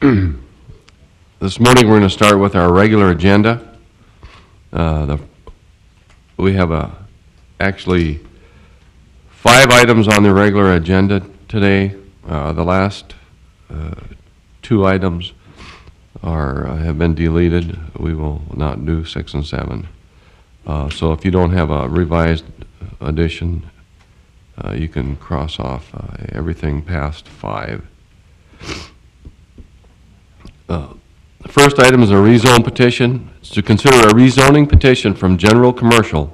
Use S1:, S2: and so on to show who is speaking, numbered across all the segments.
S1: This morning we're going to start with our regular agenda. We have actually 5 items on the regular agenda today. The last 2 items have been deleted. We will not do 6 and 7. So if you don't have a revised edition, you can cross off everything past 5. The first item is a rezone petition. It's to consider a rezoning petition from general commercial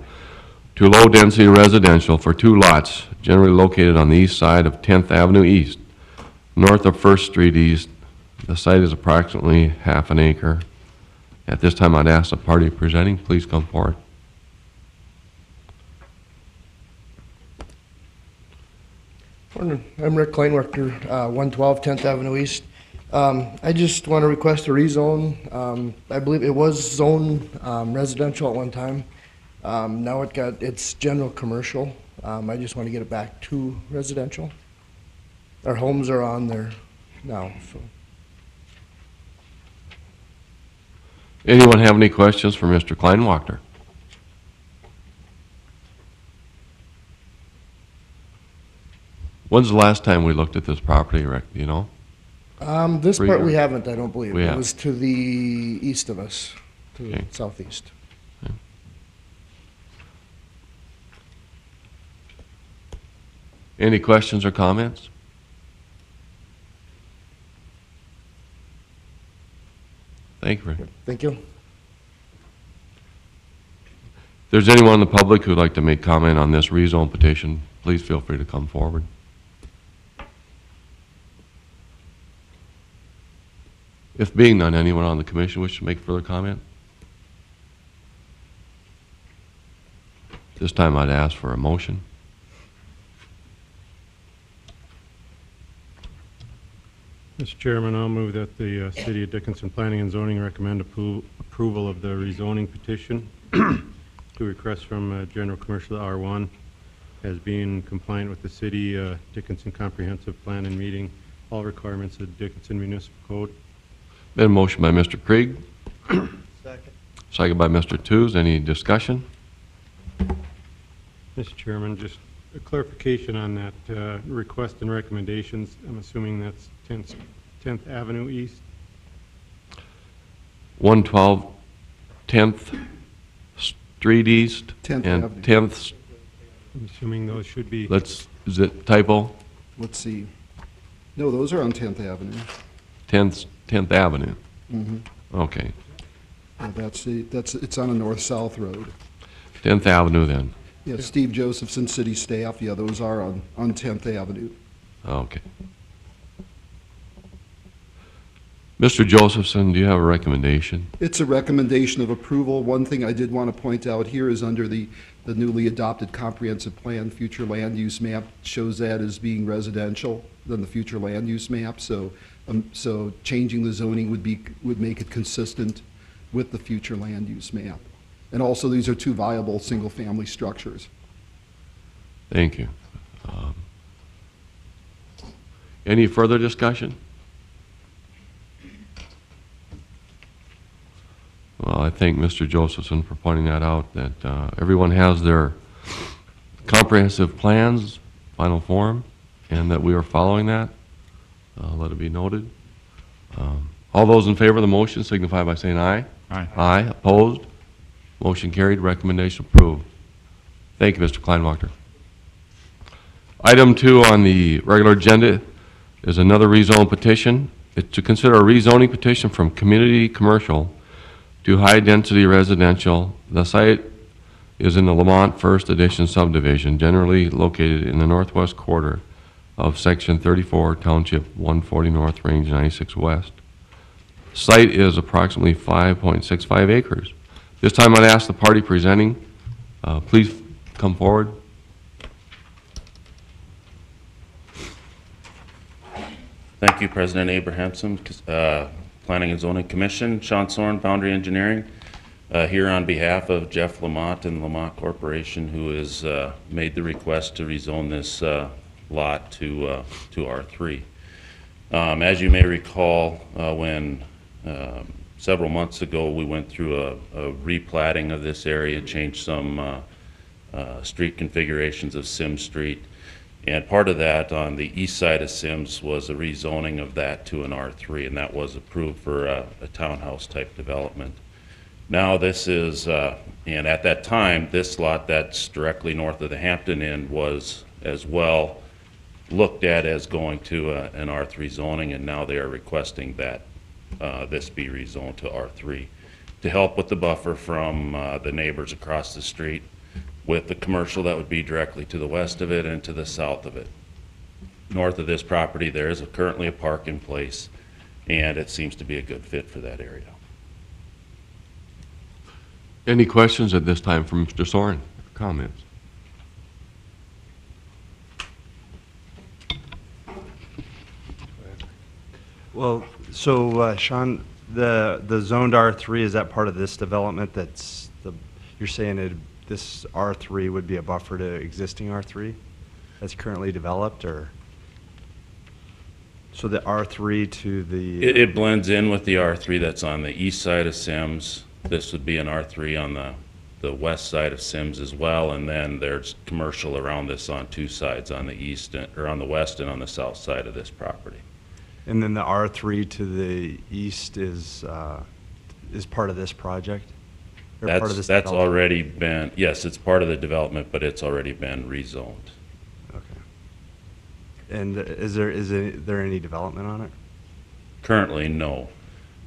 S1: to low-density residential for 2 lots generally located on the east side of 10th Avenue East, north of 1st Street East. The site is approximately half an acre. At this time, I'd ask the party presenting, please come forward.
S2: Morning. I'm Rick Kleinwachter, 112 10th Avenue East. I just want to request a rezone. I believe it was zone residential at one time. Now it's general commercial. I just want to get it back to residential. Our homes are on there now. So.
S1: Anyone have any questions for Mr. Kleinwachter? When's the last time we looked at this property, Rick? Do you know?
S2: This part we haven't, I don't believe.
S1: We
S2: it
S1: have.
S2: was to the east of us, to the southeast.
S1: Okay. Any questions or comments? Thank you, Rick.
S2: Thank you.
S1: If there's anyone in the public who'd like to make comment on this rezone petition, please feel free to come forward. If being none, anyone on the commission wish to make further comment? This time I'd ask for a motion.
S3: Mr. Chairman, I'll move that the City of Dickinson Planning and Zoning recommend approval of the rezoning petition to request from General Commercial R1 as being compliant with the City Dickinson Comprehensive Plan and meeting all requirements of the Dickinson Municipal Code.
S1: Been a motion by Mr. Krieg.
S2: Second.
S1: Second by Mr. Tews. Any discussion?
S3: Mr. Chairman, just a clarification on that request and recommendations. I'm assuming that's 10th Avenue East.
S1: 112 10th Street East
S4: 10th
S1: and
S4: Avenue.
S1: 10th.
S3: I'm assuming those should be.
S1: Is it typo?
S4: Let's see. No, those are on 10th Avenue.
S1: 10th Avenue.
S4: Mm-hmm.
S1: Okay.
S4: It's on a north-south road.
S1: 10th Avenue then.
S4: Yeah, Steve Josephson, city staff, yeah, those are on 10th Avenue.
S1: Okay. Mr. Josephson, do you have a recommendation?
S4: It's a recommendation of approval. One thing I did want to point out here is under the newly adopted comprehensive plan, future land use map shows that as being residential than the future land use map. So changing the zoning would make it consistent with the future land use map. And also, these are 2 viable single-family structures.
S1: Thank you. Any further discussion? Well, I thank Mr. Josephson for pointing that out, that everyone has their comprehensive plans, final form, and that we are following that. Let it be noted. All those in favor of the motion signify by saying aye.
S5: Aye.
S1: Aye. Opposed? Motion carried. Recommendation approved. Thank you, Mr. Kleinwachter. Item 2 on the regular agenda is another rezone petition. It's to consider a rezoning petition from community commercial to high-density residential. The site is in the Lamont First Edition subdivision, generally located in the northwest quarter of Section 34, Township 140 North, Range 96 West. Site is approximately 5.65 acres. This time I'd ask the party presenting, please come forward.
S5: Thank you, President Abrahamson, Planning and Zoning Commission. Sean Soren, Boundary Engineering, here on behalf of Jeff Lamont and Lamont Corporation, who has made the request to rezone this lot to R3. As you may recall, when several months ago we went through a replatting of this area, changed some street configurations of Sims Street. And part of that on the east side of Sims was a rezoning of that to an R3, and that was approved for a townhouse type development. Now this is, and at that time, this lot that's directly north of the Hampton Inn was as well looked at as going to an R3 zoning, and now they are requesting that this be rezoned to R3 to help with the buffer from the neighbors across the street, with the commercial that would be directly to the west of it and to the south of it. North of this property, there is currently a park in place, and it seems to be a good fit for that area.
S1: Any questions at this time from Mr. Soren? Comments?
S6: Well, so Sean, the zoned R3, is that part of this development that's you're saying this R3 would be a buffer to existing R3 that's currently developed, or? So the R3 to the...
S5: It blends in with the R3 that's on the east side of Sims. This would be an R3 on the west side of Sims as well, and then there's commercial around this on two sides, on the east, or on the west and on the south side of this property.
S6: And then the R3 to the east is part of this project? Or part of this
S5: That's
S6: development?
S5: already been, yes, it's part of the development, but it's already been rezoned.
S6: Okay. And is there any development on it?
S5: Currently, no.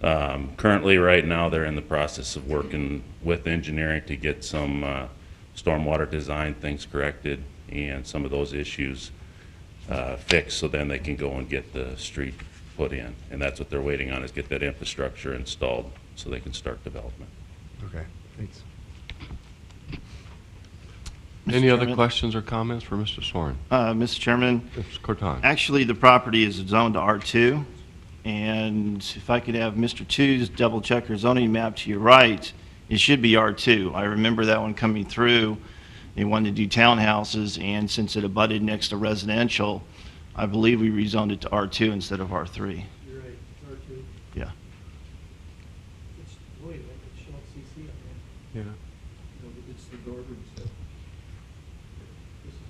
S5: Currently, right now, they're in the process of working with engineering to get some stormwater design things corrected and some of those issues fixed, so then they can go and get the street put in. And that's what they're waiting on, is get that infrastructure installed so they can start development.
S6: Okay, thanks.
S1: Any other
S7: Chairman?
S1: questions or comments for Mr. Soren?
S7: Mr. Chairman,
S1: Mr. Corton?
S7: actually, the property is zoned to R2, and if I could have Mr. Two's double-check your zoning map to your right, it should be R2. I remember that one coming through. They wanted to do townhouses, and since it abutted next to residential, I believe we rezoned it to R2 instead of R3.
S8: You're right, it's R2.
S7: Yeah.
S8: It's, wait, it's Shell CC on there.
S3: Yeah.
S8: No, but it's the Northern stuff. This is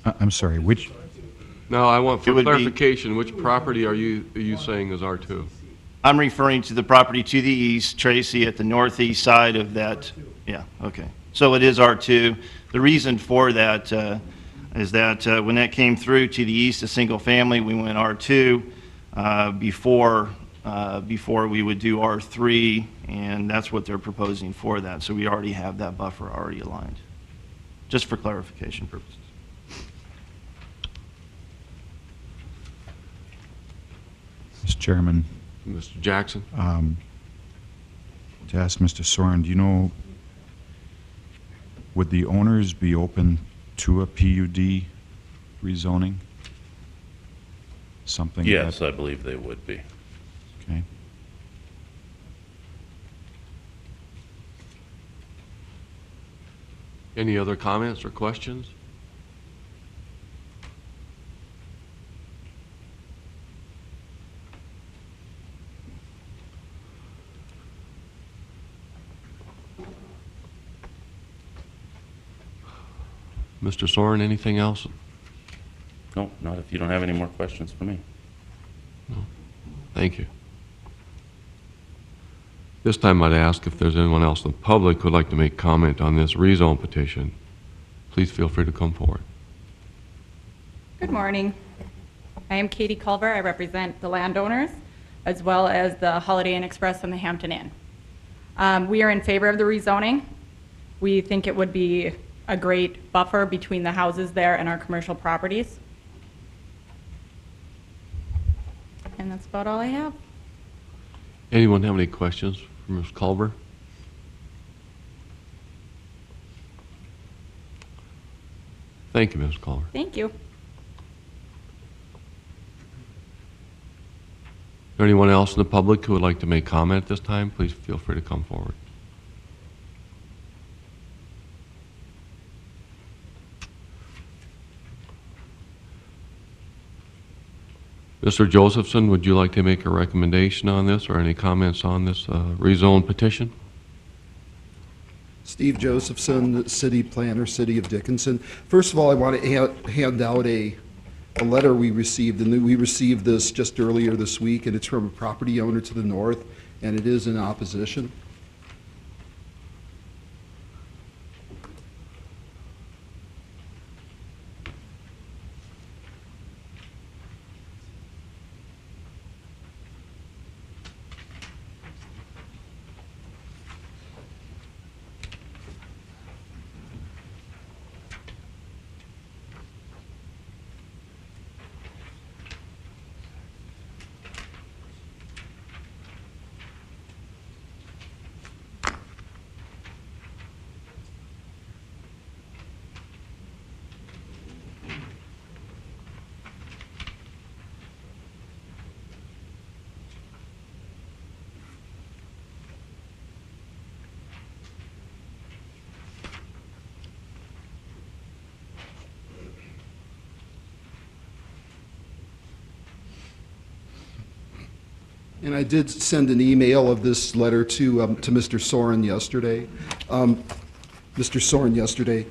S8: R2,
S9: I'm sorry, which,
S1: No, I want,
S7: It
S1: for
S7: would be-
S1: clarification, which property are you saying is R2?
S7: I'm referring to the property to the east, Tracy, at the northeast side of that. Yeah, okay. So it is R2. The reason for that is that when that came through to the east, a single family, we went R2 before we would do R3, and that's what they're proposing for that. So we already have that buffer already aligned, just for clarification purposes.
S9: Mr. Chairman,
S1: Mr. Jackson?
S9: to ask Mr. Soren, do you know, would the owners be open to a PUD rezoning? Something that...
S5: Yes, I believe they would be.
S9: Okay.
S1: Any other comments or questions? Mr. Soren, anything else?
S5: No, not if you don't have any more questions for me.
S1: Thank you. This time I'd ask if there's anyone else in the public who would like to make comment on this rezone petition. Please feel free to come forward.
S10: Good morning. I am Katie Culver. I represent the landowners as well as the Holiday Inn Express and the Hampton Inn. We are in favor of the rezoning. We think it would be a great buffer between the houses there and our commercial properties. And that's about all I have.
S1: Anyone have any questions for Ms. Culver? Thank you, Ms. Culver.
S10: Thank you.
S1: Is there anyone else in the public who would like to make comment at this time? Please feel free to come forward. Mr. Josephson, would you like to make a recommendation on this or any comments on this rezone petition?
S4: Steve Josephson, City Planner, City of Dickinson. First of all, I want to hand out a letter we received, and we received this just earlier this week, and it's from a property owner to the north, and it is in opposition. And I did send an email of this letter to Mr. Soren yesterday. Mr. Soren yesterday.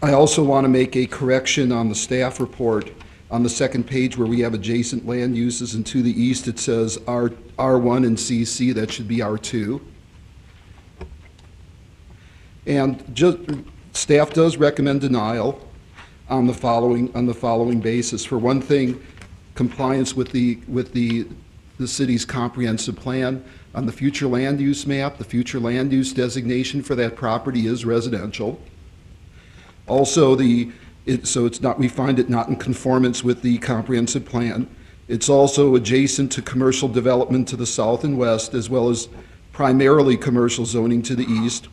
S4: I also want to make a correction on the staff report on the second page where we have adjacent land uses, and to the east it says R1 and CC. That should be R2. And staff does recommend denial on the following basis. For one thing, compliance with the city's comprehensive plan. On the future land use map, the future land use designation for that property is residential. Also, we find it not in conformance with the comprehensive plan. It's also adjacent to commercial development to the south and west, as well as primarily commercial zoning to the east.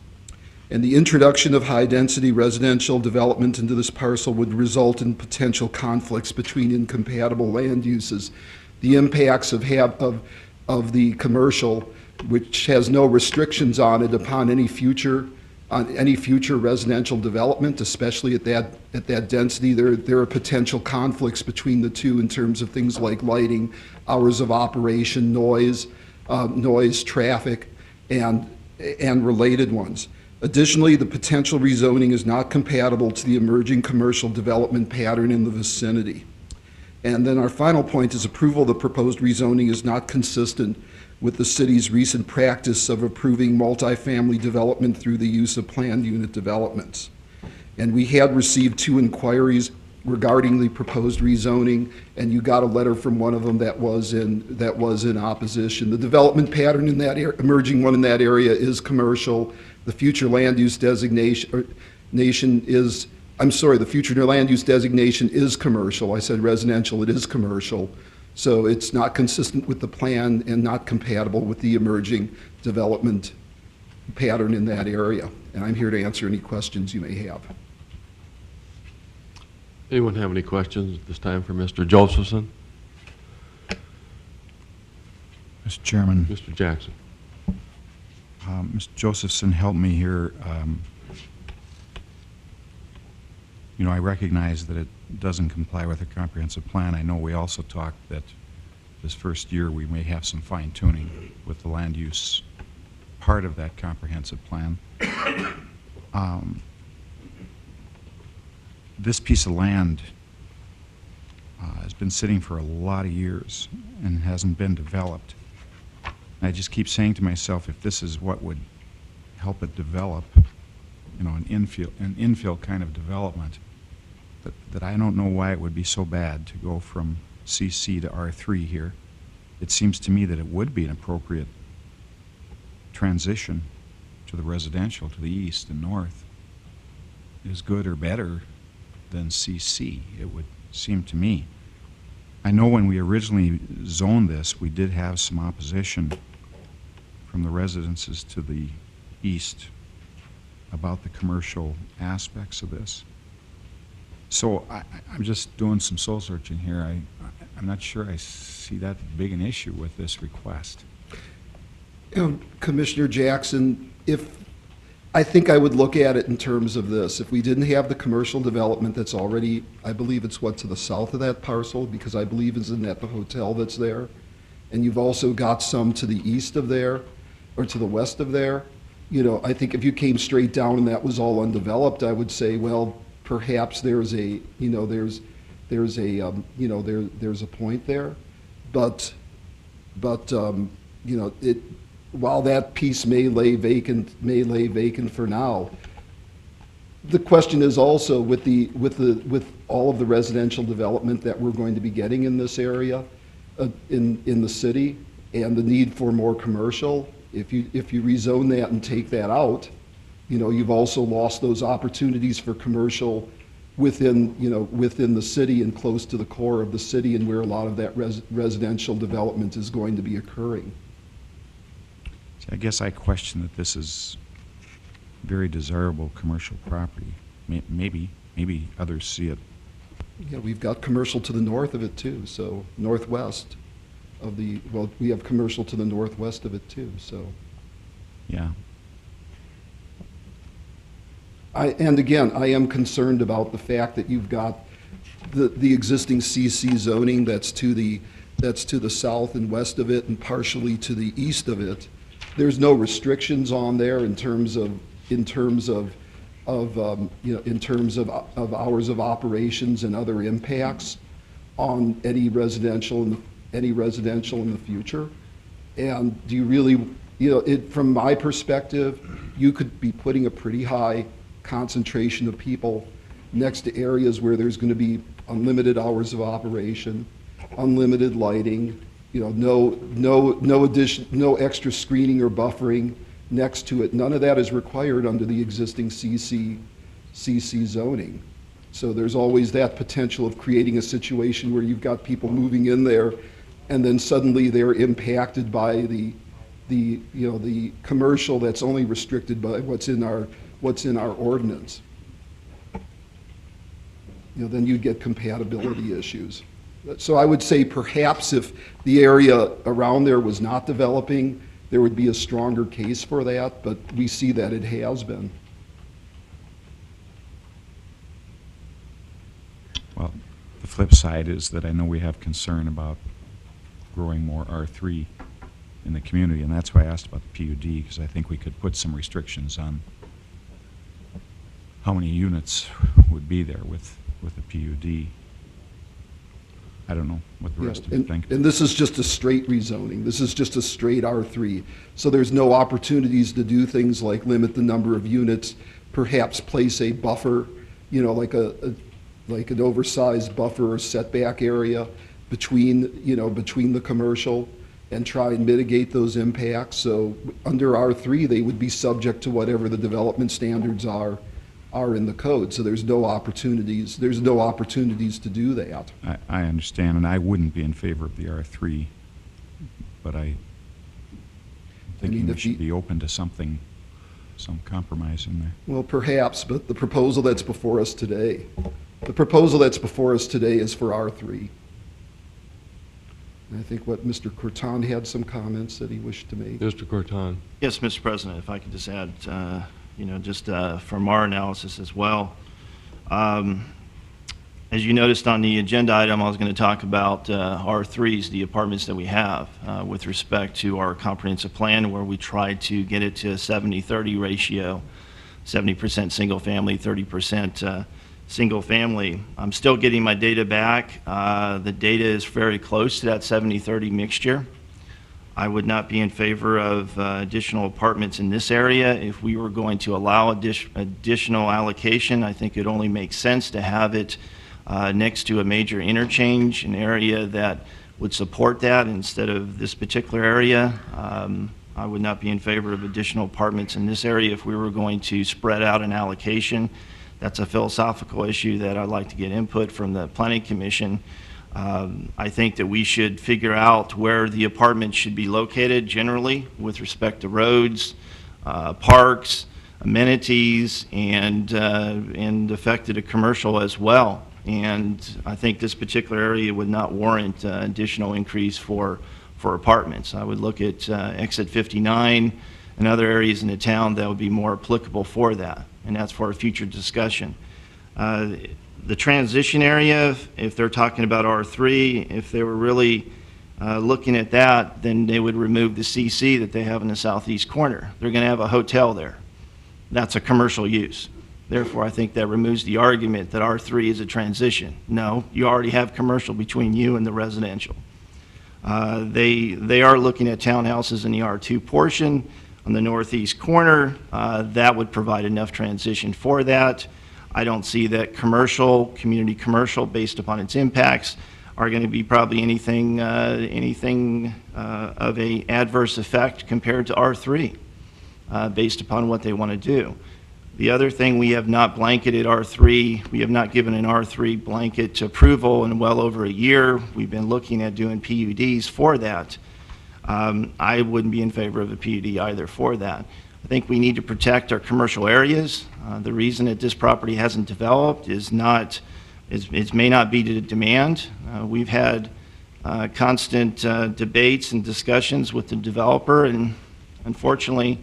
S4: And the introduction of high-density residential development into this parcel would result in potential conflicts between incompatible land uses. The impacts of the commercial, which has no restrictions on it upon any future residential development, especially at that density, there are potential conflicts between the two in terms of things like lighting, hours of operation, noise, traffic, and related ones. Additionally, the potential rezoning is not compatible to the emerging commercial development pattern in the vicinity. And then our final point is approval of the proposed rezoning is not consistent with the city's recent practice of approving multifamily development through the use of planned unit developments. And we had received 2 inquiries regarding the proposed rezoning, and you got a letter from one of them that was in opposition. The development pattern in that emerging one in that area is commercial. The future land use designation is, the future land use designation is commercial. I said residential, it is commercial. So it's not consistent with the plan and not compatible with the emerging development pattern in that area. And I'm here to answer any questions you may have.
S1: Anyone have any questions at this time for Mr. Josephson?
S9: Mr. Chairman,
S1: Mr. Jackson?
S9: Mr. Josephson, help me here. I recognize that it doesn't comply with the comprehensive plan. I know we also talked that this first year we may have some fine-tuning with the land use part of that comprehensive plan. This piece of land has been sitting for a lot of years and hasn't been developed. And I just keep saying to myself, if this is what would help it develop, an infill kind of development, that I don't know why it would be so bad to go from CC to R3 here. It seems to me that it would be an appropriate transition to the residential to the east and north. Is good or better than CC, it would seem to me. I know when we originally zoned this, we did have some opposition from the residences to the east about the commercial aspects of this. So I'm just doing some soul searching here. I'm not sure I see that big an issue with this request.
S4: Commissioner Jackson, I think I would look at it in terms of this. If we didn't have the commercial development that's already, I believe it's what, to the south of that parcel, because I believe isn't that the hotel that's there? And you've also got some to the east of there, or to the west of there. You know, I think if you came straight down and that was all undeveloped, I would say, well, perhaps there's a, you know, there's a, you know, there's a point there. But, you know, while that piece may lay vacant for now, the question is also with all of the residential development that we're going to be getting in this area, in the city, and the need for more commercial, if you rezone that and take that out, you know, you've also lost those opportunities for commercial within, you know, within the city and close to the core of the city and where a lot of that residential development is going to be occurring.
S9: See, I guess I question that this is very desirable commercial property. Maybe others see it.
S4: Yeah, we've got commercial to the north of it too, so northwest of the, well, we have commercial to the northwest of it too, so.
S9: Yeah.
S4: And again, I am concerned about the fact that you've got the existing CC zoning that's to the south and west of it and partially to the east of it. There's no restrictions on there in terms of hours of operations and other impacts on any residential in the future. And do you really, you know, from my perspective, you could be putting a pretty high concentration of people next to areas where there's going to be unlimited hours of operation, unlimited lighting, you know, no extra screening or buffering next to it. None of that is required under the existing CC zoning. So there's always that potential of creating a situation where you've got people moving in there and then suddenly they're impacted by the commercial that's only restricted by what's in our ordinance. You know, then you'd get compatibility issues. So I would say perhaps if the area around there was not developing, there would be a stronger case for that, but we see that it has been.
S9: Well, the flip side is that I know we have concern about growing more R3 in the community, and that's why I asked about the PUD, because I think we could put some restrictions on how many units would be there with a PUD. I don't know what the rest of you think.
S4: And this is just a straight rezoning. This is just a straight R3. So there's no opportunities to do things like limit the number of units, perhaps place a buffer, you know, like an oversized buffer or setback area between the commercial and try and mitigate those impacts. So under R3, they would be subject to whatever the development standards are in the code. So there's no opportunities to do that.
S9: I understand, and I wouldn't be in favor of the R3, but I'm thinking we should be open to some compromise in there.
S4: Well, perhaps, but the proposal that's before us today is for R3. And I think what Mr. Corton had some comments that he wished to make.
S1: Mr. Corton.
S7: Yes, Mr. President, if I could just add, just from our analysis as well. As you noticed on the agenda item, I was going to talk about R3s, the apartments that we have, with respect to our comprehensive plan, where we tried to get it to a 70-30 ratio, 70% single family, 30% single family. I'm still getting my data back. The data is very close to that 70-30 mixture. I would not be in favor of additional apartments in this area. If we were going to allow additional allocation, I think it only makes sense to have it next to a major interchange, an area that would support that instead of this particular area. I would not be in favor of additional apartments in this area if we were going to spread out an allocation. That's a philosophical issue that I'd like to get input from the Planning Commission. I think that we should figure out where the apartments should be located generally with respect to roads, parks, amenities, and affected a commercial as well. And I think this particular area would not warrant additional increase for apartments. I would look at exit 59 and other areas in the town that would be more applicable for that, and that's for a future discussion. The transition area, if they're talking about R3, if they were really looking at that, then they would remove the CC that they have in the southeast corner. They're going to have a hotel there. That's a commercial use. Therefore, I think that removes the argument that R3 is a transition. No, you already have commercial between you and the residential. They are looking at townhouses in the R2 portion on the northeast corner. That would provide enough transition for that. I don't see that commercial, community commercial, based upon its impacts, are going to be probably anything of a adverse effect compared to R3, based upon what they want to do. The other thing, we have not blanketed R3. We have not given an R3 blanket approval in well over a year. We've been looking at doing PUDs for that. I wouldn't be in favor of a PUD either for that. I think we need to protect our commercial areas. The reason that this property hasn't developed is it may not be to demand. We've had constant debates and discussions with the developer, and unfortunately,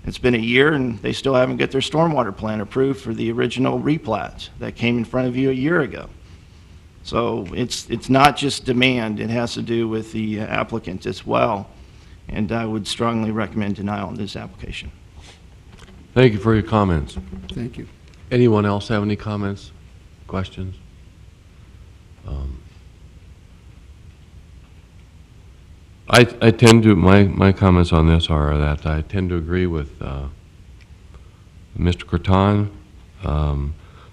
S7: it's been a year and they still haven't got their stormwater plan approved for the original replat that came in front of you a year ago. So it's not just demand, it has to do with the applicant as well. And I would strongly recommend denial on this application.
S1: Thank you for your comments.
S4: Thank you.
S1: Anyone else have any comments, questions? I tend to, my comments on this are that I tend to agree with Mr. Curtin,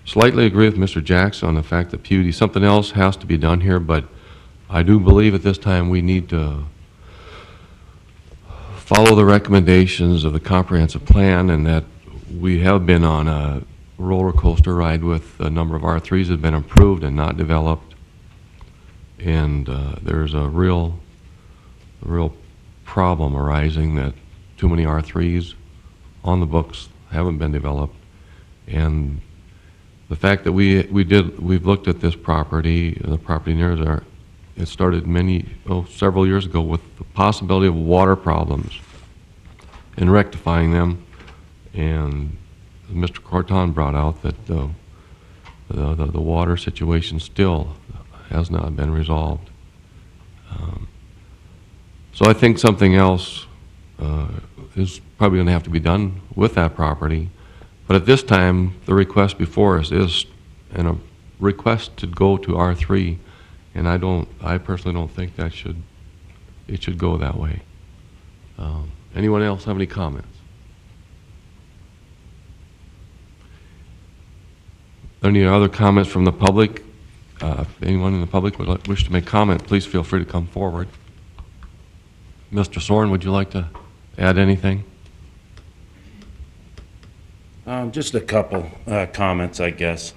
S1: slightly agree with Mr. Jackson on the fact that PUD, something else has to be done here, but I do believe at this time we need to follow the recommendations of the comprehensive plan, and that we have been on a roller coaster ride with a number of R3s that have been approved and not developed, and there's a real problem arising that too many R3s on the books haven't been developed. And the fact that we've looked at this property, the property near there, it started several years ago with the possibility of water problems and rectifying them. And Mr. Corton brought out that the water situation still has not been resolved. So I think something else is probably going to have to be done with that property. But at this time, the request before us is a request to go to R3, and I personally don't think it should go that way. Anyone else have any comments? Any other comments from the public? If anyone in the public would wish to make comment, please feel free to come forward. Mr. Soren, would you like to add anything?
S5: Just a couple comments, I guess.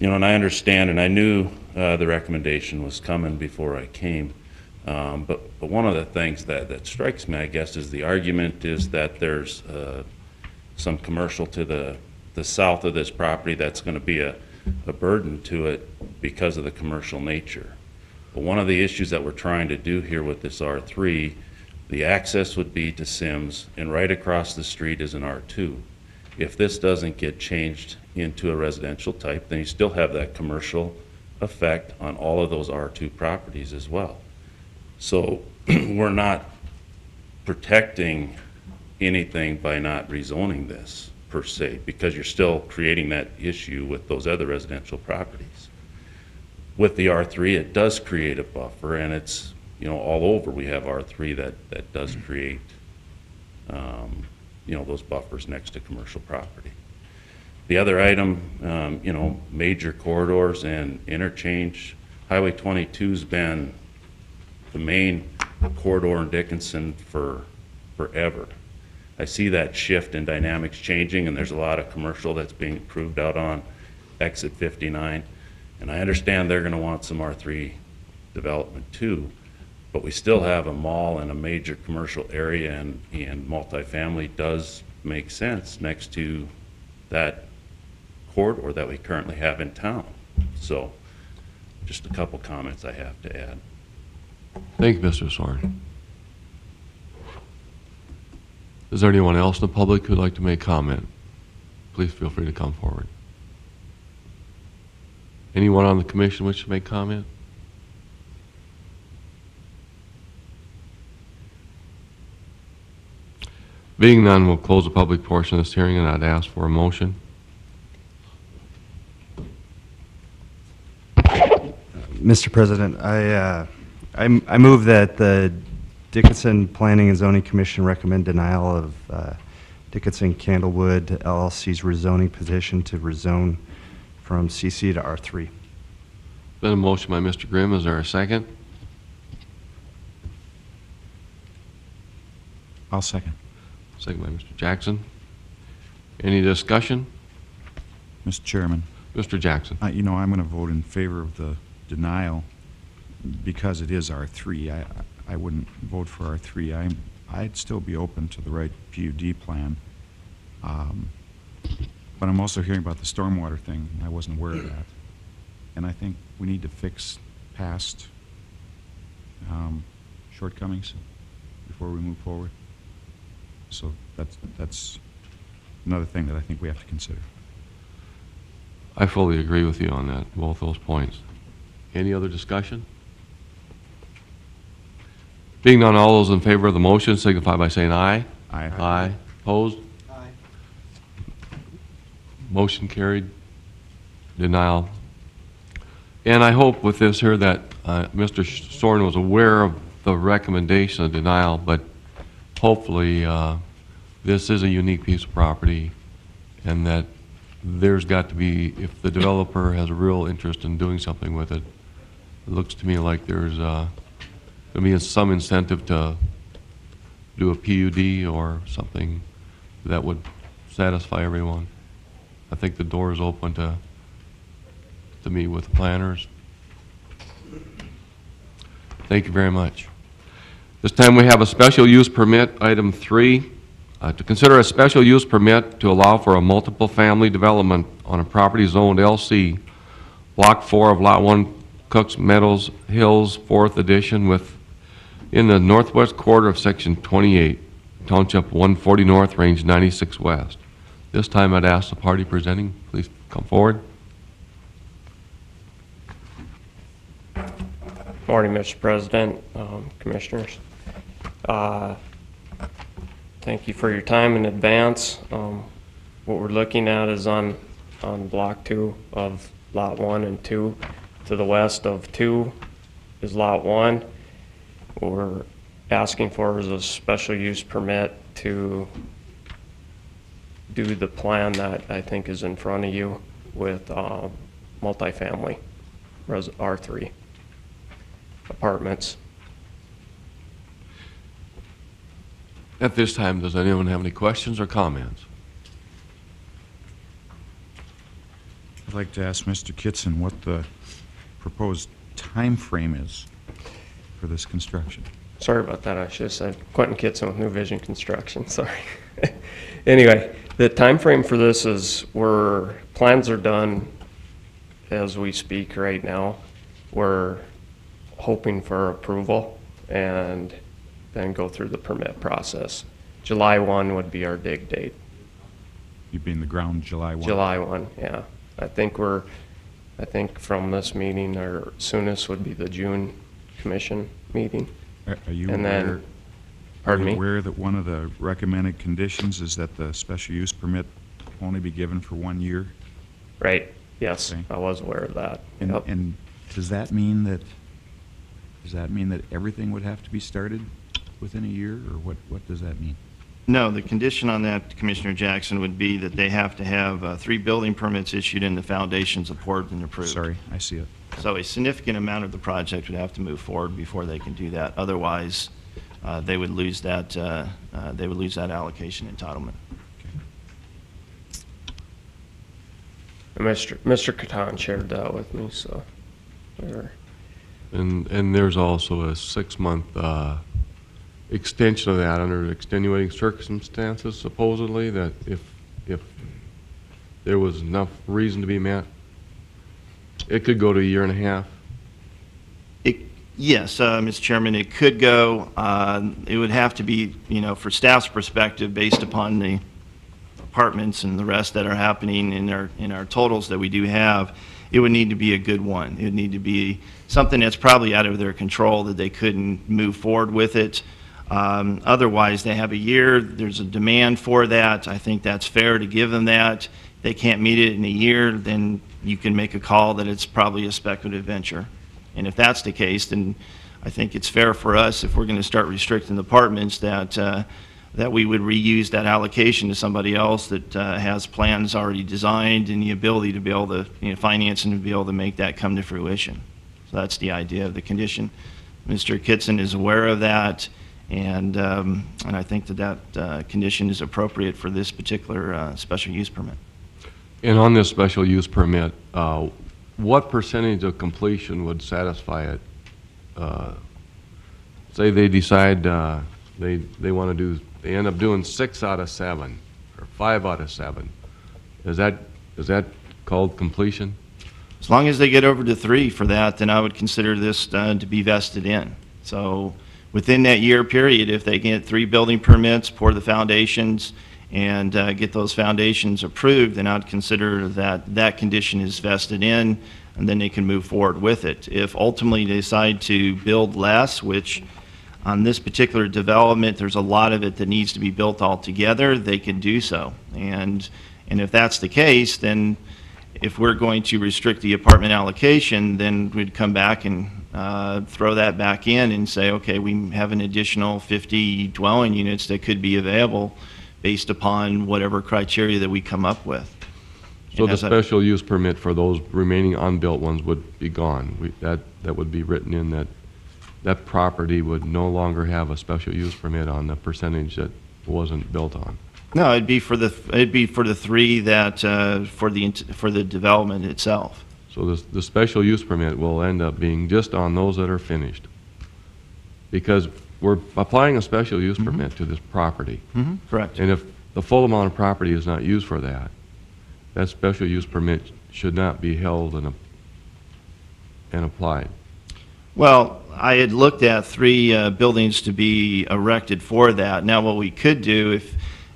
S5: And I understand, and I knew the recommendation was coming before I came. But one of the things that strikes me, I guess, is the argument is that there's some commercial to the south of this property that's going to be a burden to it because of the commercial nature. But one of the issues that we're trying to do here with this R3, the access would be to Sims, and right across the street is an R2. If this doesn't get changed into a residential type, then you still have that commercial effect on all of those R2 properties as well. So we're not protecting anything by not rezoning this per se, because you're still creating that issue with those other residential properties. With the R3, it does create a buffer, and it's, all over we have R3 that does create, those buffers next to commercial property. The other item, major corridors and interchange. Highway 22's been the main corridor in Dickinson for forever. I see that shift in dynamics changing, and there's a lot of commercial that's being approved out on exit 59. And I understand they're going to want some R3 development too, but we still have a mall and a major commercial area, and multifamily does make sense next to that corridor that we currently have in town. So just a couple comments I have to add.
S1: Thank you, Mr. Soren. Is there anyone else in the public who'd like to make comment? Please feel free to come forward. Anyone on the commission wish to make comment? Being none, we'll close the public portion of this hearing, and I'd ask for a motion.
S6: Mr. President, I move that the Dickinson Planning and Zoning Commission recommend denial of Dickinson Candlewood LLC's rezoning petition to rezone from CC to R3.
S1: Been a motion by Mr. Grimm. Is there a second?
S9: I'll second.
S1: Second by Mr. Jackson. Any discussion?
S9: Mr. Chairman,
S1: Mr. Jackson.
S9: you know, I'm going to vote in favor of the denial because it is R3. I wouldn't vote for R3. I'd still be open to the right PUD plan. But I'm also hearing about the stormwater thing. I wasn't aware of that. And I think we need to fix past shortcomings before we move forward. So that's another thing that I think we have to consider.
S1: I fully agree with you on that, both those points. Any other discussion? Being none, all those in favor of the motion signify by saying aye.
S9: Aye.
S1: Aye. Opposed?
S8: Aye.
S1: Motion carried. Denial. And I hope with this here that Mr. Soren was aware of the recommendation of denial, but hopefully this is a unique piece of property, and that there's got to be, if the developer has a real interest in doing something with it, it looks to me like there's going to be some incentive to do a PUD or something that would satisfy everyone. I think the door is open to meet with the planners. Thank you very much. This time we have a special use permit, item 3, to consider a special use permit to allow for a multiple family development on a property zoned LC, Block 4 of Lot 1, Cooks Meadows Hills, 4th edition, in the northwest quarter of Section 28, Township 140 North, Range 96 West. This time I'd ask the party presenting, please come forward.
S11: Morning, Mr. President, Commissioners. Thank you for your time in advance. What we're looking at is on Block 2 of Lot 1 and 2. To the west of 2 is Lot 1. What we're asking for is a special use permit to do the plan that I think is in front of you with multifamily, R3 apartments.
S1: At this time, does anyone have any questions or comments?
S9: I'd like to ask Mr. Kitson what the proposed time frame is for this construction.
S11: Sorry about that. I should have said Quentin Kitson with New Vision Construction. Sorry. Anyway, the time frame for this is plans are done as we speak right now. We're hoping for approval and then go through the permit process. July 1 would be our dig date.
S9: You'd be in the ground July 1?
S11: July 1, yeah. I think from this meeting, our soonest would be the June commission meeting.
S9: Are you
S11: And
S9: aware,
S11: then, pardon me?
S9: aware that one of the recommended conditions is that the special use permit only be given for 1 year?
S11: Right, yes,
S9: Okay.
S11: I was aware of that.
S9: And,
S11: Yep.
S9: and does that mean that everything would have to be started within a year, or what does that mean?
S7: No, the condition on that, Commissioner Jackson, would be that they have to have 3 building permits issued and the foundation support and approved.
S9: Sorry, I see it.
S7: So a significant amount of the project would have to move forward before they can do that. Otherwise, they would lose that allocation entitlement.
S11: And Mr. Catan shared that with me, so we're
S1: And there's also a 6-month extension of that under extenuating circumstances, supposedly, that if there was enough reason to be met, it could go to 1.5 years.
S7: Yes, Mr. Chairman, it could go. It would have to be, for staff's perspective, based upon the apartments and the rest that are happening in our totals that we do have, it would need to be a good one. It would need to be something that's probably out of their control, that they couldn't move forward with it. Otherwise, they have a year, there's a demand for that. I think that's fair to give them that. If they can't meet it in a year, then you can make a call that it's probably a speculative venture. And if that's the case, then I think it's fair for us, if we're going to start restricting the apartments, that we would reuse that allocation to somebody else that has plans already designed and the ability to be able to, finance and to be able to make that come to fruition. So that's the idea of the condition. Mr. Kitson is aware of that, and I think that condition is appropriate for this particular special use permit.
S1: And on this special use permit, what percentage of completion would satisfy it? Say they decide they want to do, they end up doing 6 out of 7 or 5 out of 7. Is that called completion?
S7: As long as they get over to 3 for that, then I would consider this to be vested in. So within that year period, if they get 3 building permits, pour the foundations, and get those foundations approved, then I'd consider that condition is vested in, and then they can move forward with it. If ultimately they decide to build less, which on this particular development, there's a lot of it that needs to be built altogether, they can do so. And if that's the case, then if we're going to restrict the apartment allocation, then we'd come back and throw that back in and say, okay, we have an additional 50 dwelling units that could be available based upon whatever criteria that we come up with.
S1: So the special use permit for those remaining unbuilt ones would be gone. That would be written in that property would no longer have a special use permit on the percentage that wasn't built on.
S7: No, it'd be for the 3 that for the development itself.
S1: So the special use permit will end up being just on those that are finished. Because we're applying a special use permit to this property.
S7: Correct.
S1: And if the full amount of property is not used for that, that special use permit should not be held and applied.
S7: Well, I had looked at 3 buildings to be erected for that. Now, what we could do,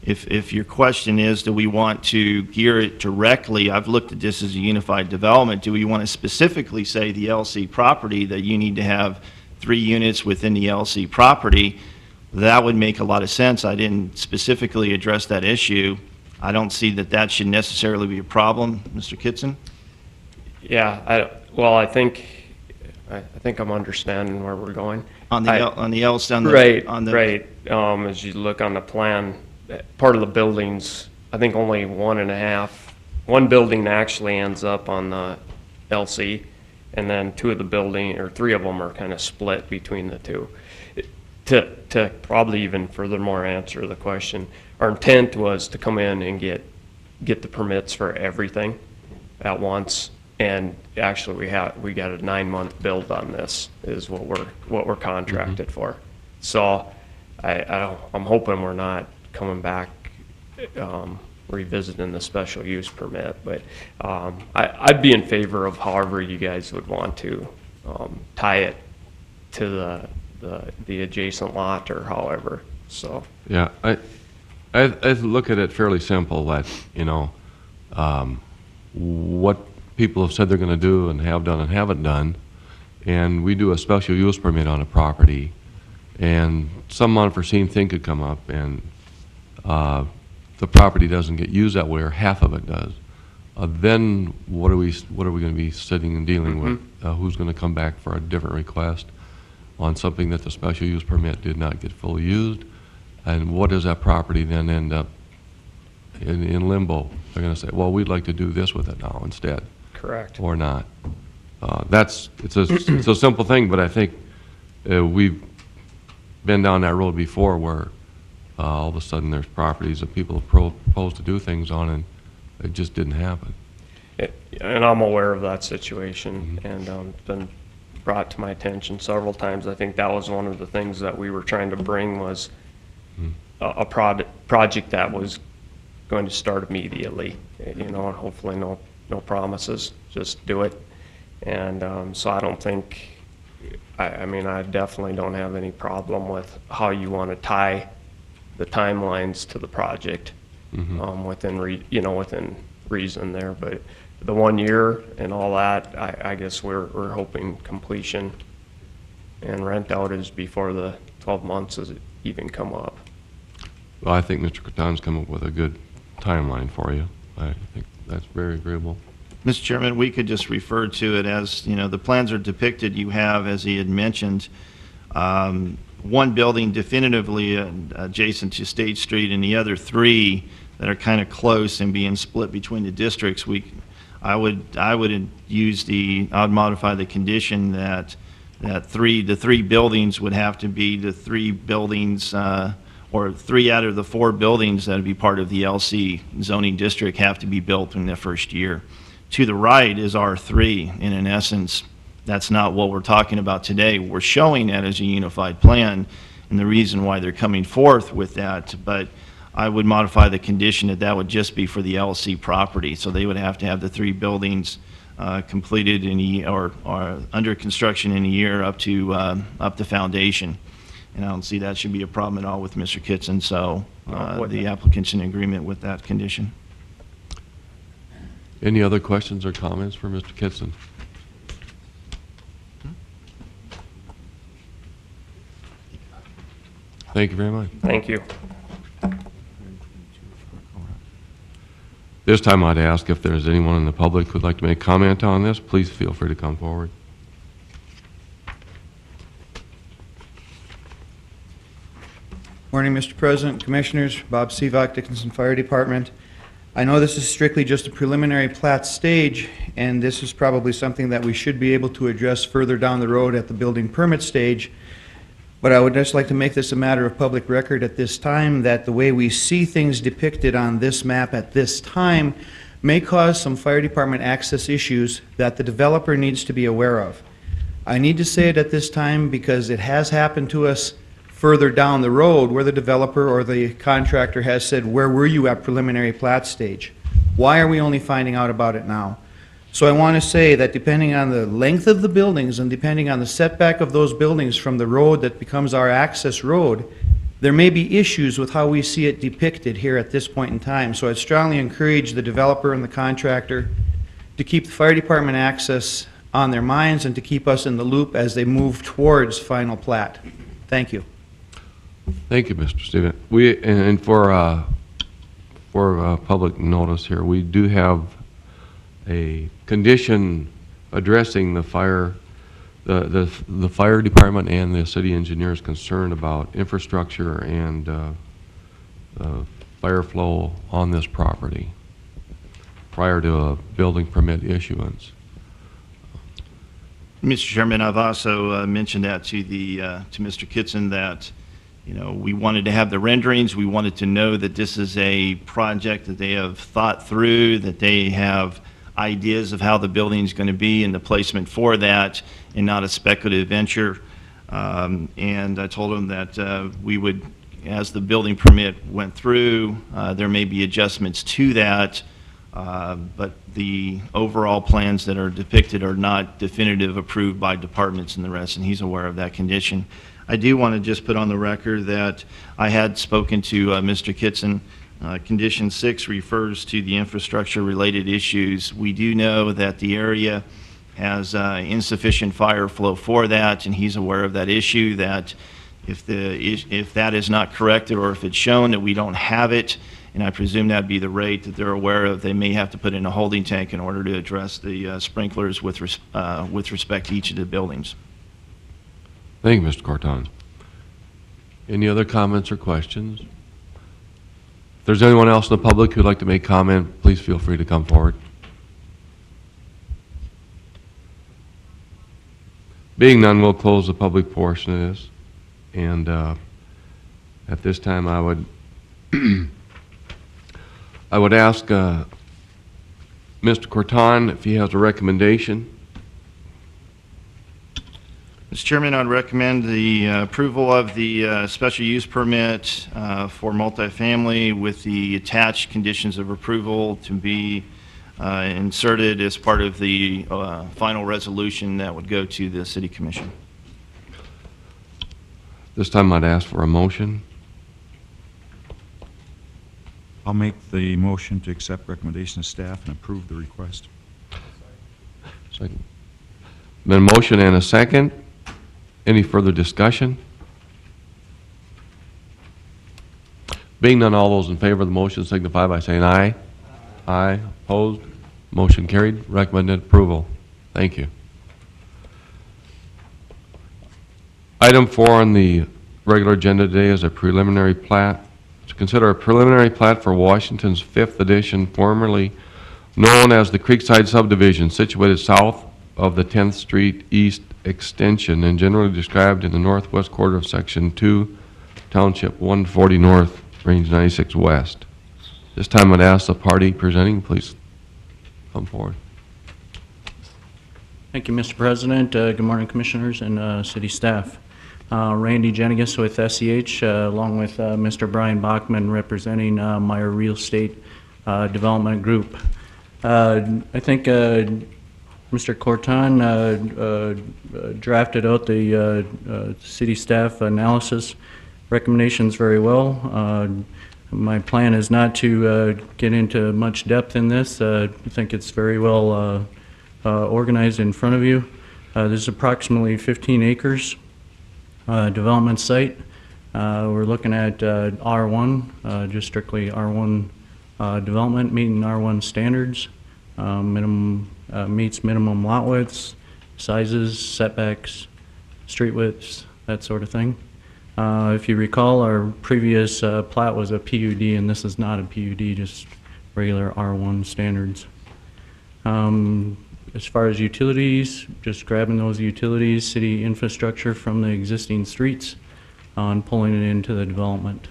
S7: if your question is, do we want to gear it directly, I've looked at this as a unified development, do we want to specifically say the LC property that you need to have 3 units within the LC property? That would make a lot of sense. I didn't specifically address that issue. I don't see that should necessarily be a problem, Mr. Kitson.
S11: Yeah, I think I'm understanding where we're going.
S7: On the else on the
S11: Right,
S7: on the
S11: right. As you look on the plan, part of the buildings, I think only 1 building actually ends up on the LC, and then 2 of the building, or 3 of them are kind of split between the 2. To probably even furthermore answer the question, our intent was to come in and get the permits for everything at once, and actually we got a 9-month build on this is what we're contracted for. So I'm hoping we're not coming back revisiting the special use permit, but I'd be in favor of however you guys would want to tie it to the adjacent lot or however. So
S1: Yeah, I look at it fairly simple that, what people have said they're going to do and have done and haven't done, and we do a special use permit on a property, and some unforeseen thing could come up, and the property doesn't get used that way, or half of it does. Then what are we going to be sitting and dealing with? Who's going to come back for a different request on something that the special use permit did not get fully used? And what does that property then end up in limbo? They're going to say, well, we'd like to do this with it now instead.
S11: correct.
S1: Or not. It's a simple thing, but I think we've been down that road before where all of a sudden there's properties that people have proposed to do things on, and it just didn't happen.
S11: And I'm aware of that situation, and it's been brought to my attention several times. I think that was one of the things that we were trying to bring was a project that was going to start immediately, and hopefully no promises, just do it. And so I don't think I mean, I definitely don't have any problem with how you want to tie the timelines to the project, within, within reason there. But the 1 year and all that, I guess we're hoping completion and rent out is before the 12 months has even come up.
S1: Well, I think Mr. Craton's come up with a good timeline for you. I think that's very agreeable.
S7: Mr. Chairman, we could just refer to it as, the plans are depicted. You have, as he had mentioned, one building definitively adjacent to State Street and the other three that are kind of close and being split between the districts. I would modify the condition that the three buildings would have to be the three buildings, or 3 out of the 4 buildings that would be part of the LC zoning district have to be built in the first year. To the right is R3, and in essence, that's not what we're talking about today. We're showing that as a unified plan, and the reason why they're coming forth with that, but I would modify the condition that would just be for the LC property. So they would have to have the 3 buildings completed in or under construction in a year up to foundation. And I don't see that should be a problem at all with Mr. Kitson, so the applicant's in agreement with that condition.
S1: Any other questions or comments for Mr. Kitson? Thank you very much.
S11: Thank you.
S1: This time I'd ask if there's anyone in the public who'd like to make comment on this, please feel free to come forward.
S12: Morning, Mr. President, Commissioners, Bob Sivak, Dickinson Fire Department. I know this is strictly just a preliminary plat stage, and this is probably something that we should be able to address further down the road at the building permit stage. But I would just like to make this a matter of public record at this time that the way we see things depicted on this map at this time may cause some fire department access issues that the developer needs to be aware of. I need to say it at this time because it has happened to us further down the road where the developer or the contractor has said, where were you at preliminary plat stage? Why are we only finding out about it now? So I want to say that depending on the length of the buildings and depending on the setback of those buildings from the road that becomes our access road, there may be issues with how we see it depicted here at this point in time. So I'd strongly encourage the developer and the contractor to keep the fire department access on their minds and to keep us in the loop as they move towards final plat. Thank you.
S1: Thank you, Mr. Steven. And for public notice here, we do have a condition addressing the fire department and the city engineer's concern about infrastructure and fire flow on this property prior to a building permit issuance.
S7: Mr. Chairman, I've also mentioned that to Mr. Kitson that we wanted to have the renderings. We wanted to know that this is a project that they have thought through, that they have ideas of how the building is going to be and the placement for that, and not a speculative venture. And I told them that we would, as the building permit went through, there may be adjustments to that, but the overall plans that are depicted are not definitive, approved by departments and the rest, and he's aware of that condition. I do want to just put on the record that I had spoken to Mr. Kitson. Condition 6 refers to the infrastructure-related issues. We do know that the area has insufficient fire flow for that, and he's aware of that issue, that if that is not corrected or if it's shown that we don't have it, and I presume that'd be the rate that they're aware of, they may have to put in a holding tank in order to address the sprinklers with respect to each of the buildings.
S1: Thank you, Mr. Corton. Any other comments or questions? If there's anyone else in the public who'd like to make comment, please feel free to come forward. Being none, we'll close the public portion of this. And at this time, I would I would ask Mr. Corton if he has a recommendation.
S7: Mr. Chairman, I'd recommend the approval of the special use permit for multifamily with the attached conditions of approval to be inserted as part of the final resolution that would go to the City Commission.
S1: This time I'd ask for a motion.
S9: I'll make the motion to accept recommendation of staff and approve the request.
S1: Second. Been a motion and a second. Any further discussion? Being none, all those in favor of the motion signify by saying aye. Aye. Opposed? Motion carried. Recommended approval. Thank you. Item 4 on the regular agenda today is a preliminary plat. To consider a preliminary plat for Washington's 5th edition, formerly known as the Creekside subdivision, situated south of the 10th Street East extension and generally described in the northwest quarter of Section 2, Township 140 North, Range 96 West. This time I'd ask the party presenting, please come forward.
S13: Thank you, Mr. President. Good morning, Commissioners and city staff. Randy Jenigas with SEH, along with Mr. Brian Bachman representing Meyer Real Estate Development Group. I think Mr. Corton drafted out the city staff analysis recommendations very well. My plan is not to get into much depth in this. I think it's very well organized in front of you. This is approximately 15 acres development site. We're looking at R1, just strictly R1 development, meeting R1 standards. Meets minimum lot widths, sizes, setbacks, street widths, that sort of thing. If you recall, our previous plat was a PUD, and this is not a PUD, just regular R1 standards. As far as utilities, just grabbing those utilities, city infrastructure from the existing streets and pulling it into the development.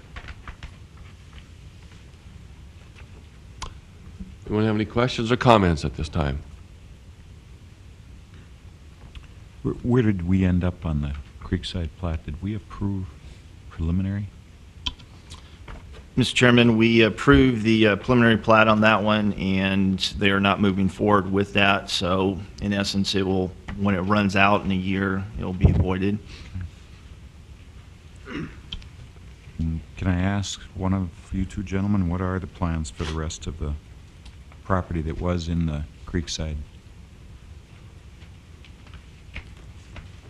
S1: Anyone have any questions or comments at this time?
S9: Where did we end up on the Creekside plat? Did we approve preliminary?
S7: Mr. Chairman, we approved the preliminary plat on that one, and they are not moving forward with that. So in essence, it will, when it runs out in a year, it'll be voided.
S9: Can I ask one of you two gentlemen, what are the plans for the rest of the property that was in the Creekside?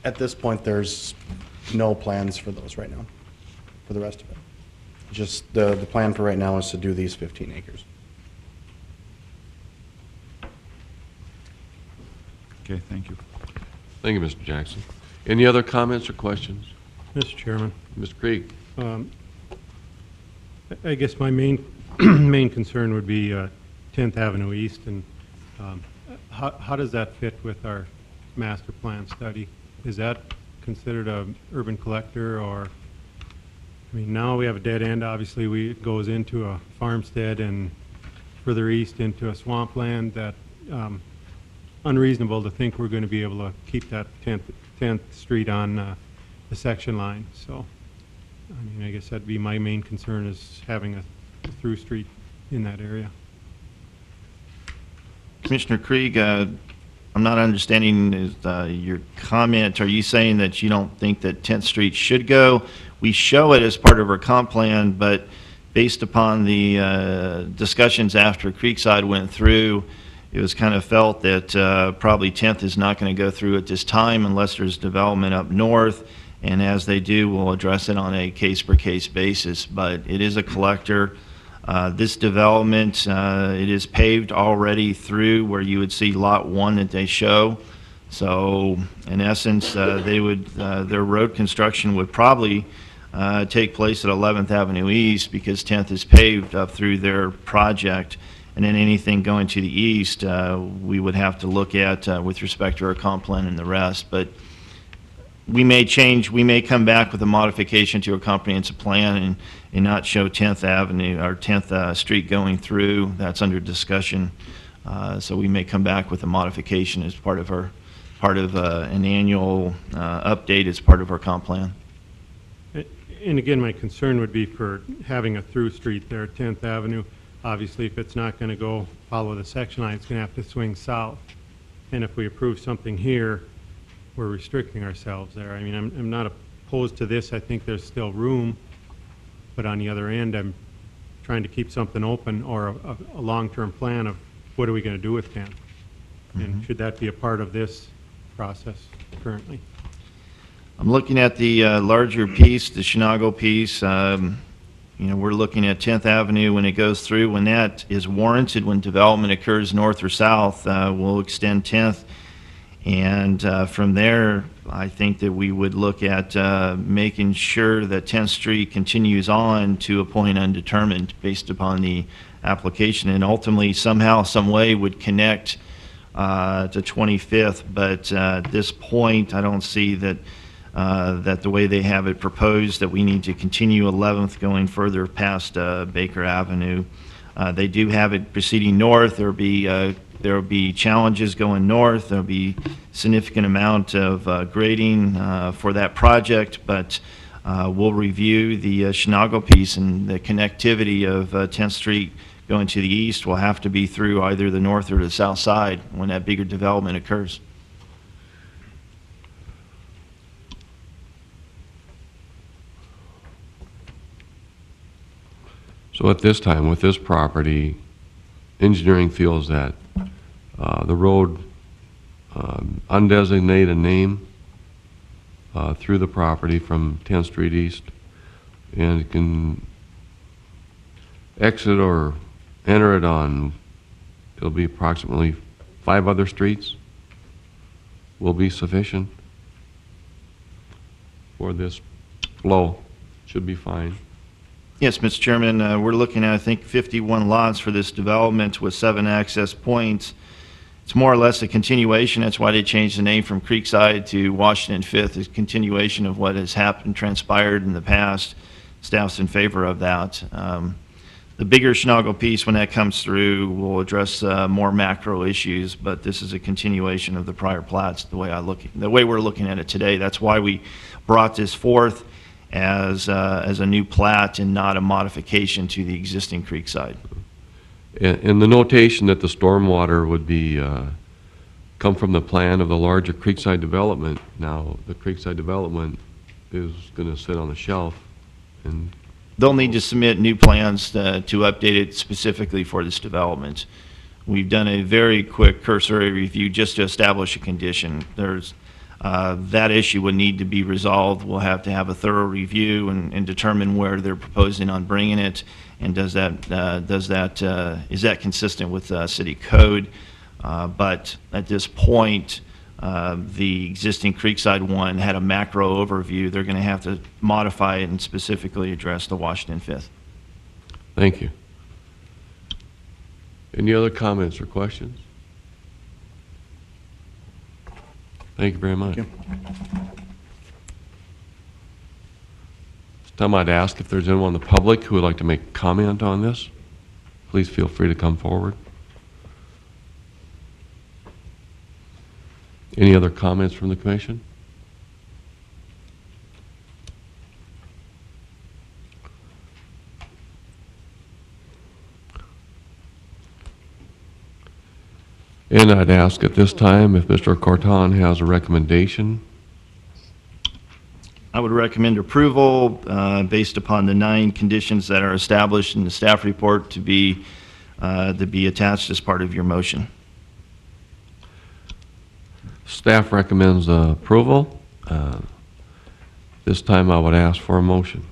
S14: At this point, there's no plans for those right now, for the rest of it. Just the plan for right now is to do these 15 acres.
S9: Okay, thank you.
S1: Thank you, Mr. Jackson. Any other comments or questions?
S3: Mr. Chairman,
S1: Mr. Krieg?
S3: I guess my main main concern would be 10th Avenue East, and how does that fit with our master plan study? Is that considered a urban collector, or, I mean, now we have a dead end, obviously, it goes into a farmstead and further east into a swampland that unreasonable to think we're going to be able to keep that 10th Street on the section line. So, I mean, I guess that'd be my main concern, is having a through street in that area.
S7: Commissioner Krieg, I'm not understanding your comment. Are you saying that you don't think that 10th Street should go? We show it as part of our comp plan, but based upon the discussions after Creekside went through, it was kind of felt that probably 10th is not going to go through at this time unless there's development up north, and as they do, we'll address it on a case-per-case basis. But it is a collector. This development, it is paved already through where you would see Lot 1 that they show. So in essence, they would their road construction would probably take place at 11th Avenue East, because 10th is paved up through their project. And then anything going to the east, we would have to look at with respect to our comp plan and the rest. But we may change, we may come back with a modification to a comprehensive plan and not show 10th Avenue or 10th Street going through. That's under discussion. So we may come back with a modification as part of an annual update as part of our comp plan.
S3: And again, my concern would be for having a through street there at 10th Avenue. Obviously, if it's not going to go follow the section line, it's going to have to swing south. And if we approve something here, we're restricting ourselves there. I mean, I'm not opposed to this. I think there's still room, but on the other end, I'm trying to keep something open or a long-term plan of what are we going to do with 10? And should that be a part of this process currently?
S7: I'm looking at the larger piece, the Chinago piece. You know, we're looking at 10th Avenue when it goes through. When that is warranted, when development occurs north or south, we'll extend 10th. And from there, I think that we would look at making sure that 10th Street continues on to a point undetermined based upon the application, and ultimately somehow, some way would connect to 25th. But at this point, I don't see that that the way they have it proposed, that we need to continue 11th going further past Baker Avenue. They do have it proceeding north. There will be challenges going north. There will be significant amount of grading for that project, but we'll review the Chinago piece, and the connectivity of 10th Street going to the east will have to be through either the north or the south side when that bigger development occurs.
S1: So at this time, with this property, engineering feels that the road undesignated name through the property from 10th Street East, and it can exit or enter it on, it'll be approximately 5 other streets, will be sufficient for this flow. Should be fine.
S7: Yes, Mr. Chairman, we're looking at, I think, 51 lots for this development with 7 access points. It's more or less a continuation. That's why they changed the name from Creekside to Washington 5th. It's a continuation of what has happened, transpired in the past. Staff's in favor of that. The bigger Chinago piece, when that comes through, will address more macro issues, but this is a continuation of the prior plats, the way we're looking at it today. That's why we brought this forth as a new plat and not a modification to the existing Creekside.
S1: And the notation that the stormwater would be come from the plan of the larger Creekside development. Now, the Creekside development is going to sit on a shelf, and
S7: they'll need to submit new plans to update it specifically for this development. We've done a very quick cursory review just to establish a condition. There's that issue would need to be resolved. We'll have to have a thorough review and determine where they're proposing on bringing it, and is that consistent with city code? But at this point, the existing Creekside one had a macro overview. They're going to have to modify it and specifically address the Washington 5th.
S1: thank you. Any other comments or questions? Thank you very much. This time I'd ask if there's anyone in the public who would like to make comment on this. Please feel free to come forward. Any other comments from the commission? And I'd ask at this time if Mr. Corton has a recommendation.
S7: I would recommend approval based upon the 9 conditions that are established in the staff report to be attached as part of your motion.
S1: Staff recommends approval. This time I would ask for a motion.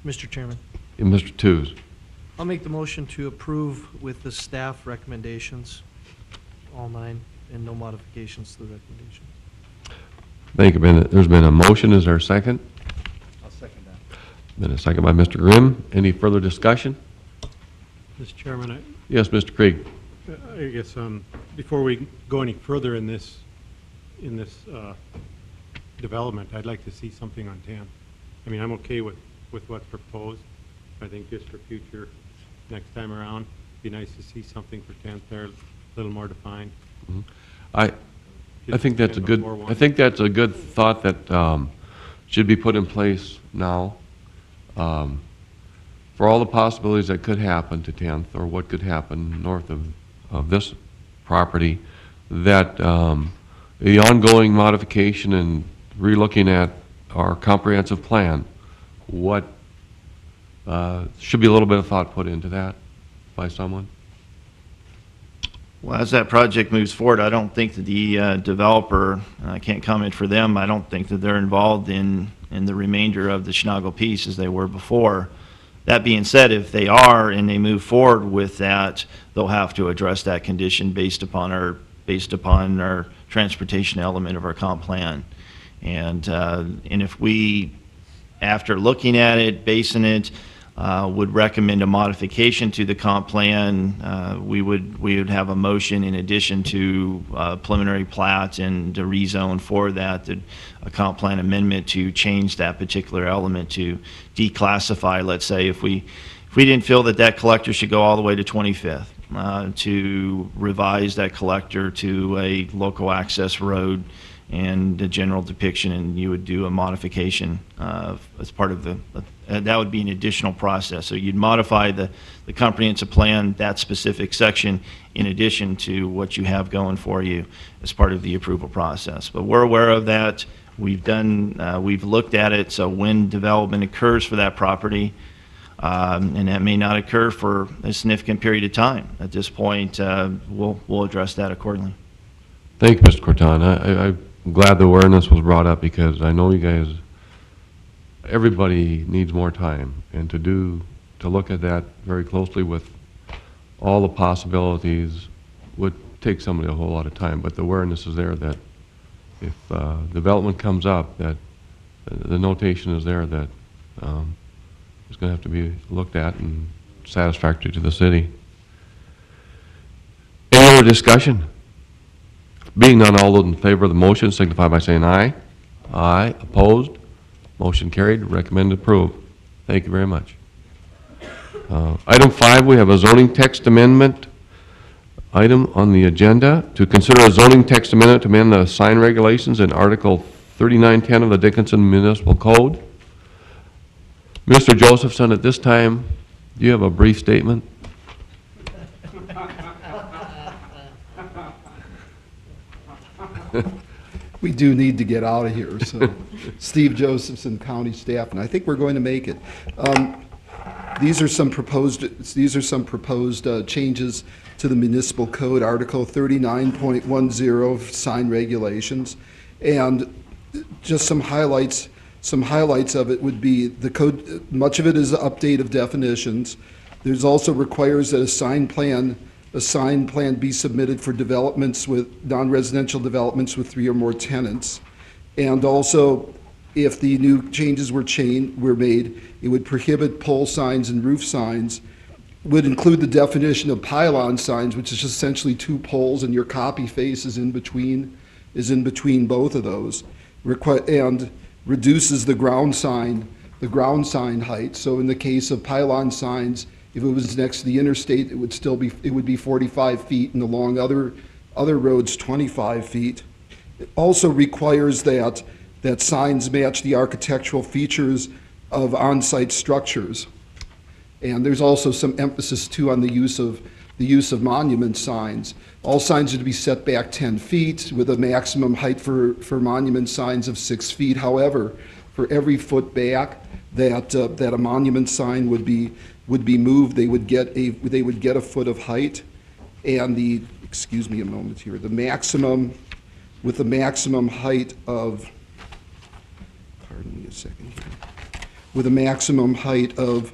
S8: Mr. Chairman,
S1: Mr. Tews.
S8: I'll make the motion to approve with the staff recommendations, all 9, and no modifications to the recommendation.
S1: Thank you, Ben. There's been a motion. Is there a second?
S14: I'll second that.
S1: Been a second by Mr. Grimm. Any further discussion?
S3: Mr. Chairman,
S1: Yes, Mr. Krieg.
S3: I guess before we go any further in this development, I'd like to see something on 10. I mean, I'm okay with what's proposed. I think just for future, next time around, it'd be nice to see something for 10th there, a little more defined.
S1: Mm-hmm. I think that's a good. I think that's a good thought that should be put in place now. For all the possibilities that could happen to 10th, or what could happen north of this property, that the ongoing modification and relooking at our comprehensive plan, what, should be a little bit of thought put into that by someone?
S7: Well, as that project moves forward, I don't think that the developer, and I can't comment for them, I don't think that they're involved in the remainder of the Schnagel piece as they were before. That being said, if they are and they move forward with that, they'll have to address that condition based upon our transportation element of our comp plan. And if we, after looking at it, basing it, would recommend a modification to the comp plan, we would have a motion in addition to preliminary plat and the rezone for that, a comp plan amendment to change that particular element to declassify, let's say, if we didn't feel that that collector should go all the way to 25th, to revise that collector to a local access road and the general depiction, and you would do a modification as part of the, that would be an additional process. So you'd modify the comprehensive plan, that specific section, in addition to what you have going for you as part of the approval process. But we're aware of that. We've looked at it, so when development occurs for that property, and that may not occur for a significant period of time. At this point, we'll address that accordingly.
S1: Thank you, Mr. Corton. I'm glad the awareness was brought up because I know you guys, everybody needs more time, and to look at that very closely with all the possibilities would take somebody a whole lot of time, but the awareness is there that if development comes up, that the notation is there that it's going to have to be looked at and satisfactory to the city. Any other discussion? Being none, all those in favor of the motion signify by saying aye. Aye. Opposed? Motion carried. Recommended approved. Thank you very much. Item 5, we have a zoning text amendment item on the agenda. To consider a zoning text amendment to amend the sign regulations in Article 3910 of the Dickinson Municipal Code. Mr. Josephson, at this time, do you have a brief statement?
S4: We do need to get out of here, so Steve Josephson, county staff, and I think we're going to make it. These are some proposed changes to the municipal code, Article 39.10, sign regulations, and just some highlights. Some highlights of it would be the code. Much of it is an update of definitions. There's also requires that a sign plan be submitted for developments with non-residential developments with 3 or more tenants. And also, if the new changes were made, it would prohibit pole signs and roof signs, would include the definition of pylon signs, which is essentially 2 poles and your copy face is in between both of those, and reduces the ground sign height. So in the case of pylon signs, if it was next to the interstate, it would be 45 feet, and along other roads, 25 feet. It also requires that signs match the architectural features of on-site structures. And there's also some emphasis too on the use of monument signs. All signs are to be set back 10 feet with a maximum height for monument signs of 6 feet. However, for every foot back that a monument sign would be moved, they would get a foot of height. And excuse me a moment here, the maximum height of, pardon me a second here, with a maximum height of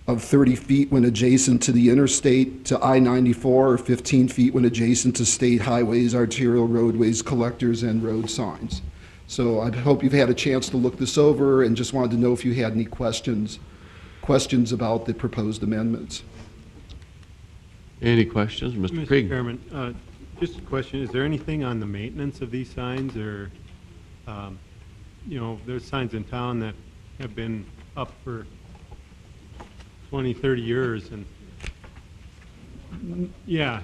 S4: 30 feet when adjacent to the interstate, to I-94, or 15 feet when adjacent to state highways, arterial roadways, collectors, and road signs. So I hope you've had a chance to look this over, and just wanted to know if you had any questions about the proposed amendments.
S1: Any questions? Mr. Krieg?
S3: Mr. Chairman, just a question. Is there anything on the maintenance of these signs, or, there's signs in town that have been up for 20, 30 years, and yeah,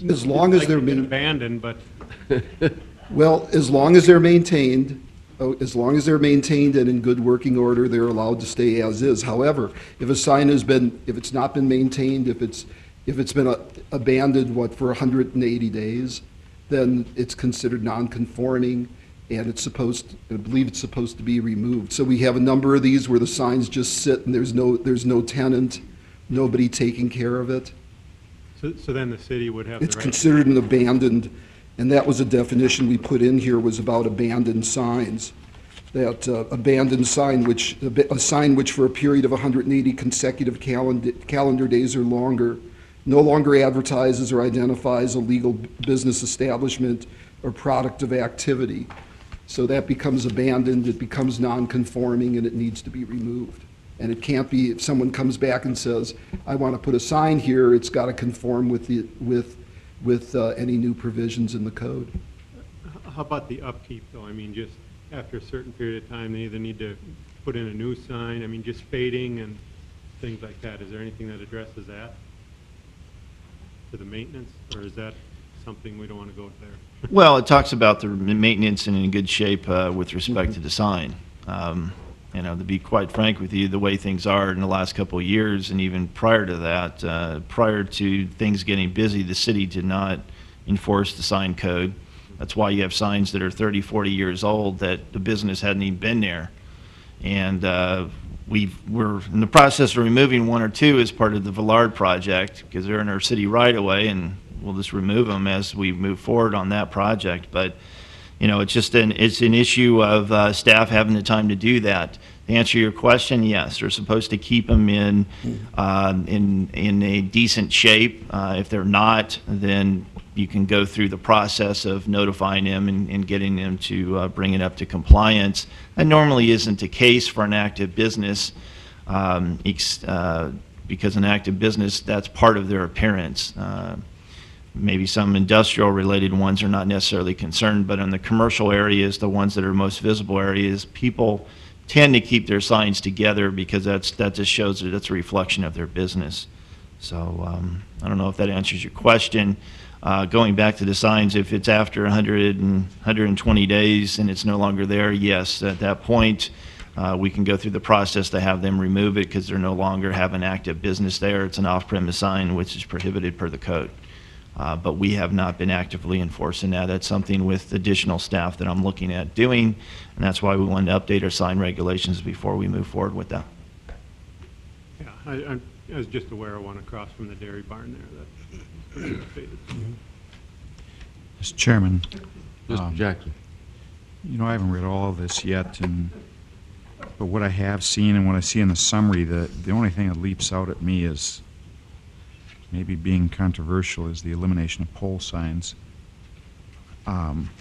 S4: as long as they're
S3: been abandoned, but
S4: well, as long as they're maintained, and in good working order, they're allowed to stay as is. However, if a sign if it's not been maintained, if it's been abandoned, for 180 days, then it's considered non-conforming, and I believe it's supposed to be removed. So we have a number of these where the signs just sit and there's no tenant, nobody taking care of it.
S3: So then the city would have the
S4: It's
S3: right.
S4: considered an abandoned, and that was a definition we put in here, was about abandoned signs. That abandoned sign, a sign which for a period of 180 consecutive calendar days or longer, no longer advertises or identifies a legal business establishment or product of activity. So that becomes abandoned, it becomes non-conforming, and it needs to be removed. And it can't be, if someone comes back and says, I want to put a sign here, it's got to conform with any new provisions in the code.
S3: How about the upkeep, though? I mean, just after a certain period of time, they either need to put in a new sign, I mean, just fading and things like that. Is there anything that addresses that? To the maintenance, or is that something we don't want to go there?
S7: Well, it talks about the maintenance and in good shape with respect to the sign. You know, to be quite frank with you, the way things are in the last couple of years, and even prior to that, prior to things getting busy, the city did not enforce the sign code. That's why you have signs that are 30, 40 years old that the business hadn't even been there. And we're in the process of removing one or two as part of the Villard project, because they're in our city right away, and we'll just remove them as we move forward on that project. But you know, it's an issue of staff having the time to do that. To answer your question, yes, they're supposed to keep them in a decent shape. If they're not, then you can go through the process of notifying them and getting them to bring it up to compliance. That normally isn't the case for an active business, because an active business, that's part of their appearance. Maybe some industrial-related ones are not necessarily concerned, but in the commercial areas, the ones that are most visible areas, people tend to keep their signs together because that just shows that it's a reflection of their business. So I don't know if that answers your question. Going back to the signs, if it's after 100 and 120 days and it's no longer there, yes, at that point, we can go through the process to have them remove it because they're no longer have an active business there. It's an off-premise sign, which is prohibited per the code. But we have not been actively enforcing that. That's something with additional staff that I'm looking at doing, and that's why we wanted to update our sign regulations before we move forward with that.
S3: Yeah, I was just aware of one across from the dairy barn there that's faded.
S9: Mr. Chairman.
S1: Mr. Jackson.
S9: You know, I haven't read all of this yet, but what I have seen and what I see in the summary, the only thing that leaps out at me is, maybe being controversial, is the elimination of pole signs.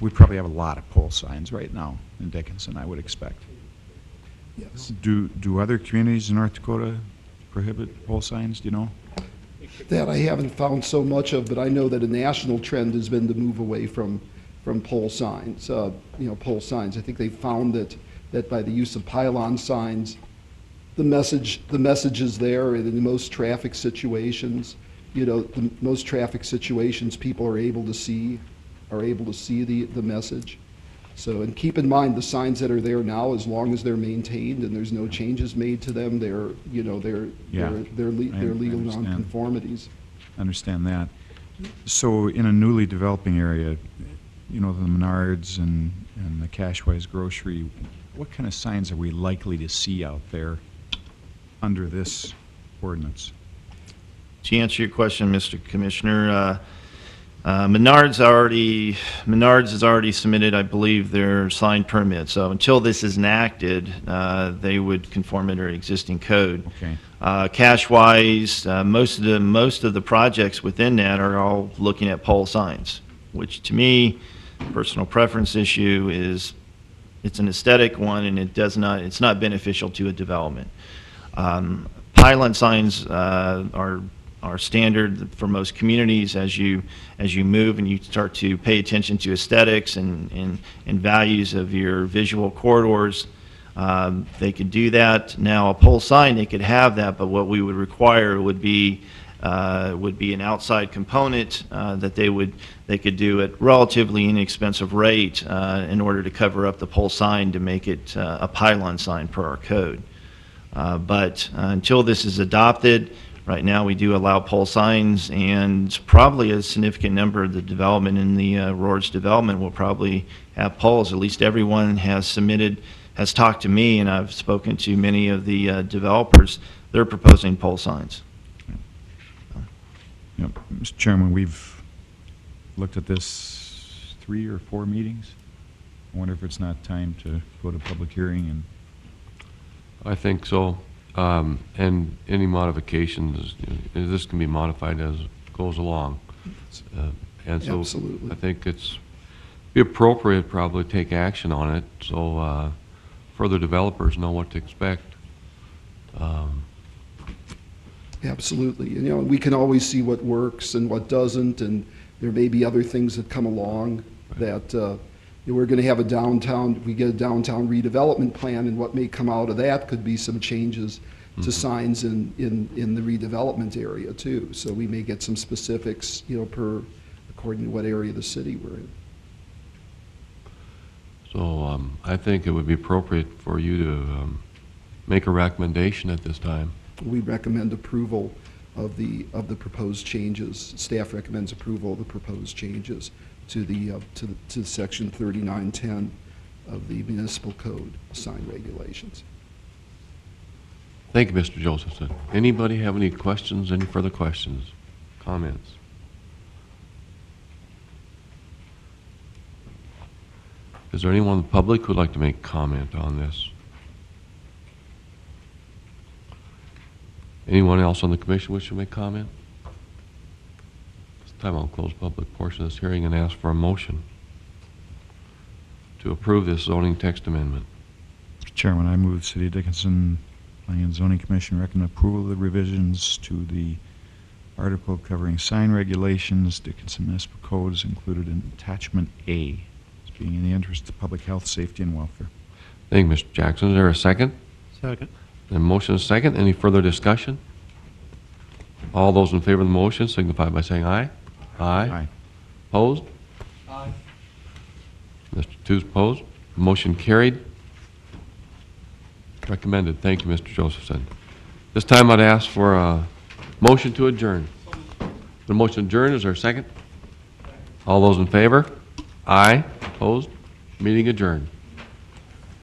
S9: We probably have a lot of pole signs right now in Dickinson, I would expect.
S4: Yes.
S9: Do other communities in North Dakota prohibit pole signs, do you know?
S4: That I haven't found so much of, but I know that a national trend has been to move away from pole signs, pole signs. I think they found that by the use of pylon signs, the message is there in most traffic situations. You know, most traffic situations, people are able to see the message. So, and keep in mind, the signs that are there now, as long as they're maintained and there's no changes made to them, they're legal nonconformities.
S9: I understand that. So, in a newly developing area, you know, the Menards and the Cashwise Grocery, what kind of signs are we likely to see out there under this ordinance?
S7: To answer your question, Mr. Commissioner, Menards has already submitted, I believe, their sign permit. So until this is enacted, they would conform to their existing code.
S9: Okay.
S7: Cashwise, most of the projects within that are all looking at pole signs, which to me, personal preference issue is, it's an aesthetic one, and it's not beneficial to a development. Pylon signs are standard for most communities. As you move and you start to pay attention to aesthetics and values of your visual corridors, they could do that. Now, a pole sign, they could have that, but what we would require would be an outside component that they could do at relatively inexpensive rate in order to cover up the pole sign to make it a pylon sign per our code. But until this is adopted, Right now, we do allow pole signs, and probably a significant number of the development in the Roars development will probably have poles. At least everyone has submitted, has talked to me, and I've spoken to many of the developers. They're proposing pole signs.
S9: Yep. Mr. Chairman, we've looked at this 3 or 4 meetings. I wonder if it's not time to go to public hearing and
S1: I think so. And any modifications, this can be modified as it goes along. And so
S4: Absolutely.
S1: I think it's be appropriate probably to take action on it so further developers know what to expect.
S4: Absolutely. And, you know, we can always see what works and what doesn't, and there may be other things that come along that, we're going to have a downtown, we get a downtown redevelopment plan, and what may come out of that could be some changes to signs in the redevelopment area too. So we may get some specifics, according to what area of the city we're in.
S1: So I think it would be appropriate for you to make a recommendation at this time.
S4: We recommend approval of the proposed changes. Staff recommends approval of the proposed changes to section 3910 of the municipal code sign regulations.
S1: Thank you, Mr. Josephson. Anybody have any questions, any further questions, comments? Is there anyone in the public who would like to make comment on this? Anyone else on the commission wish to make comment? This time I'll close public portion of this hearing and ask for a motion to approve this zoning text amendment.
S9: Mr. Chairman, I move the City of Dickinson Planning and Zoning Commission recommend approval of the revisions to the article covering sign regulations, Dickinson Municipal Code is included in Attachment A, as being in the interest of public health, safety, and welfare.
S1: Thank you, Mr. Jackson. Is there a second?
S3: Second.
S1: The motion is second. Any further discussion? All those in favor of the motion signify by saying aye. Aye.
S9: Aye.
S1: Opposed?
S8: Aye.
S1: Mr. Toots opposed. Motion carried. Recommended. Thank you, Mr. Josephson. This time I'd ask for a motion to adjourn. The motion adjourned. Is there a second? All those in favor? Aye. Opposed? Meeting adjourned.